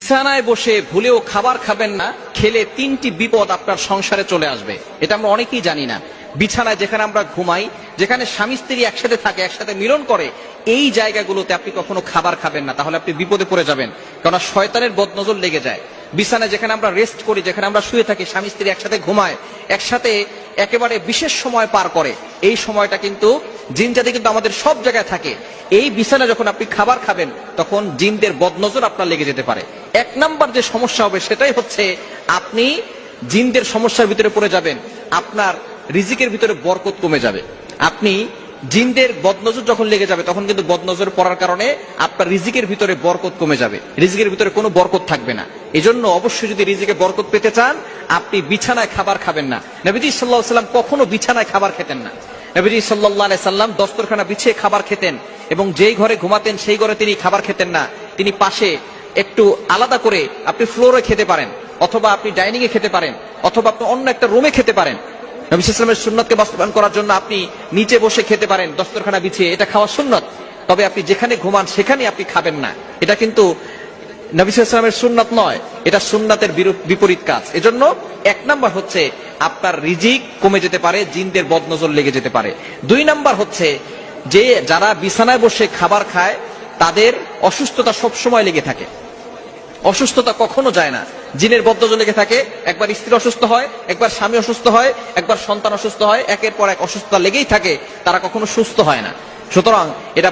বিছানায় বসে ভুলেও খাবার খাবেন না, খেলে তিনটি বিপদ আপনার সংসারে চলে আসবে। এটা আমরা অনেকেই জানি না। বিছানায় যেখানে আমরা ঘুমাই, যেখানে স্বামী স্ত্রী একসাথে থাকে, একসাথে মিলন করে, এই জায়গাগুলোতে আপনি কখনো খাবার খাবেন না, তাহলে আপনি বিপদে পড়ে যাবেন, কারণ শয়তানের বদনজর লেগে যায়। বিছানায় যেখানে আমরা রেস্ট করি, যেখানে আমরা শুয়ে থাকি, স্বামী স্ত্রী একসাথে ঘুমায়, একসাথে একেবারে বিশেষ সময় পার করে, এই সময়টা কিন্তু জিন জাতি কিন্তু আমাদের সব জায়গায় থাকে। এই বিছানায় যখন আপনি খাবার খাবেন, তখন জিনদের বদনজর আপনার লেগে যেতে পারে। এক নাম্বার যে সমস্যা হবে সেটাই হচ্ছে আপনি জিনদের সমস্যার ভিতরে পড়ে যাবেন, আপনার রিজিকের ভিতরে বরকত কমে যাবে। আপনি জিনদের বদনজর যখন লেগে যাবে, তখন কিন্তু বদনজর পড়ার কারণে আপনার রিজিকের ভিতরে বরকত কমে যাবে, রিজিকের ভিতরে কোনো বরকত থাকবে না। এজন্য অবশ্যই যদি রিজিকে বরকত পেতে চান, আপনি বিছানায় খাবার খাবেন না। নবীজি সাল্লাল্লাহু আলাইহি সাল্লাম কখনো বিছানায় খাবার খেতেন না। নবীজি সাল্লাল্লাহু আলাইহি সাল্লাম দস্তরখানা বিছিয়ে খাবার খেতেন, এবং যেই ঘরে ঘুমাতেন সেই ঘরে তিনি খাবার খেতেন না। তিনি পাশে একটু আলাদা করে, আপনি ফ্লোরে খেতে পারেন, অথবা আপনি ডাইনিং এ খেতে পারেন, অথবা আপনি অন্য একটা রুমে খেতে পারেন। নবী সাল্লাল্লাহু আলাইহি ওয়াসাল্লামের সুন্নতকে বাস্তবায়ন করার জন্য আপনি নিচে বসে খেতে পারেন দস্তরখানা বিছিয়ে, এটা খাওয়া সুন্নত। তবে আপনি যেখানে ঘুমান সেখানে আপনি খাবেন না, এটা কিন্তু নবী সাল্লাল্লাহু আলাইহি ওয়াসাল্লামের সুন্নত নয়, এটা সুন্নাতের বিপরীত কাজ। এজন্য এক নাম্বার হচ্ছে আপনার রিজিক কমে যেতে পারে, জিনদের বদনজর লেগে যেতে পারে। দুই নাম্বার হচ্ছে যে যারা বিছানায় বসে খাবার খায়, তাদের অসুস্থতা সব সময় লেগে থাকে, অসুস্থতা কখনো যায় না। জিনের বদনজর লেগে থাকে, একবার স্ত্রী অসুস্থ হয়, একবার স্বামী অসুস্থ হয়, একবার সন্তান অসুস্থ হয়, একের পর এক অসুস্থতা লেগেই থাকে, তারা কখনো সুস্থ হয় না। সুতরাং এটা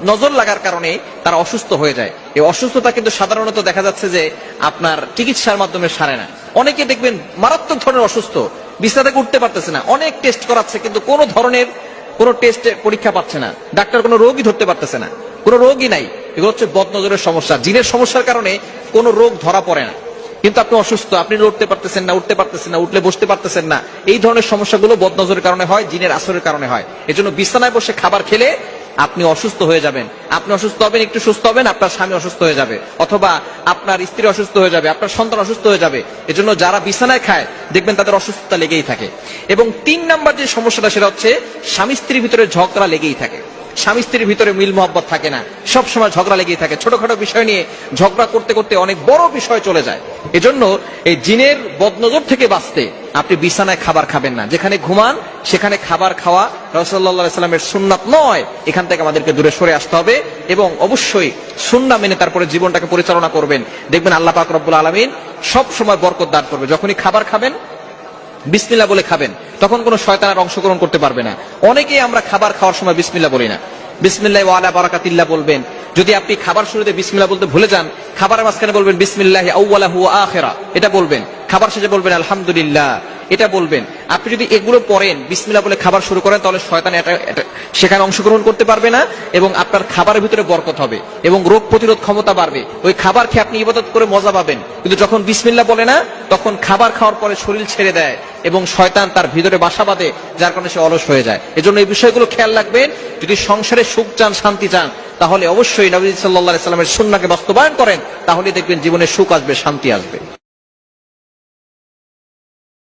নজর লাগার কারণে তারা অসুস্থ হয়ে যায়। এই অসুস্থতা কিন্তু সাধারণত দেখা যাচ্ছে যে আপনার চিকিৎসার মাধ্যমে সারে না। অনেকে দেখবেন মারাত্মক ধরনের অসুস্থ, বিছানা থেকে উঠতে পারতেছে না, অনেক টেস্ট করাচ্ছে, কিন্তু কোনো ধরনের কোনো টেস্টে পরীক্ষা পাচ্ছে না, ডাক্তার কোনো রোগই ধরতে পারতেছে না, কোনো রোগই নাই। এগুলো হচ্ছে বদনজরের সমস্যা। জিনের সমস্যার কারণে কোনো রোগ ধরা পড়ে না, কিন্তু আপনি অসুস্থ, আপনি উঠতে পারতেছেন না, উঠলে বসতে পারতেছেন না। এই ধরনের সমস্যাগুলো বদনজরের কারণে হয়, জিনের আসরের কারণে হয়। এজন্য বিছানায় বসে খাবার খেলে আপনি অসুস্থ হয়ে যাবেন। আপনি অসুস্থ হবেন, একটু সুস্থ হবেন, আপনার স্বামী অসুস্থ হয়ে যাবে, অথবা আপনার স্ত্রী অসুস্থ হয়ে যাবে, আপনার সন্তান অসুস্থ হয়ে যাবে। এজন্য যারা বিছানায় খায় দেখবেন তাদের অসুস্থতা লেগেই থাকে। এবং তিন নাম্বার যে সমস্যাটা, সেটা হচ্ছে স্বামী স্ত্রীর ভিতরে ঝগড়া লেগেই থাকে। স্বামী স্ত্রীর ভিতরে মিল মহব্বত থাকে না, সব সময় ঝগড়া লেগেই থাকে, ছোটখাটো বিষয় নিয়ে ঝগড়া করতে করতে অনেক বড় বিষয় চলে যায়। এজন্য এই জিনের বদনজর থেকে বাঁচতে আপনি বিছানায় খাবার খাবেন না, যেখানে ঘুমান সেখানে খাবার খাওয়া রাসূলুল্লাহ সাল্লাল্লাহু আলাইহি ওয়াসাল্লামের সুন্নাত নয়। এখান থেকে আমাদেরকে দূরে সরে আসতে হবে, এবং অবশ্যই সুন্নাহ মেনে তারপরে জীবনটাকে পরিচালনা করবেন। দেখবেন আল্লাহ পাক রব্বুল আলামিন সব সময় বরকত দান করবে। যখনই খাবার খাবেন বিসমিল্লাহ বলে খাবেন, তখন কোনো শয়তান আর অংশগ্রহণ করতে পারবে না। অনেকেই আমরা খাবার খাওয়ার সময় বিসমিল্লাহ বলি না, বিসমিল্লাহি ওয়া আলা বারাকাতিল্লাহ বলবেন। যদি আপনি খাবার শুরুতে বিসমিল্লাহ বলতে ভুলে যান, খাবারের মাঝখানে বলবেন বিসমিল্লাহি আউওয়ালাহু ওয়া আখিরা, এটা বলবেন। খাবার শেষে বলবেন আলহামদুলিল্লাহ, এটা বলবেন। আপনি যদি এগুলো পড়েন, বিসমিল্লাহ বলে খাবার শুরু করেন, তাহলে শয়তান সেখানে অংশগ্রহণ করতে পারবে না, এবং আপনার খাবারের ভিতরে বরকত হবে, এবং রোগ প্রতিরোধ ক্ষমতা বাড়বে। ওই খাবার খেয়ে আপনি ইবাদত করে মজা পাবেন, কিন্তু যখন বিসমিল্লাহ বলে না, তখন খাবার খাওয়ার পরে শরীর ছেড়ে দেয় এবং শয়তান তার ভিতরে বাসা বাঁধে, যার কারণে সে অলস হয়ে যায়। এজন্য এই বিষয়গুলো খেয়াল রাখবেন। যদি সংসারে সুখ চান, শান্তি চান, তাহলে অবশ্যই নবী সাল্লাল্লাহু আলাইহি ওয়াসাল্লামের সুন্নাহকে বাস্তবায়ন করেন, তাহলে দেখবেন জীবনে সুখ আসবে, শান্তি আসবে।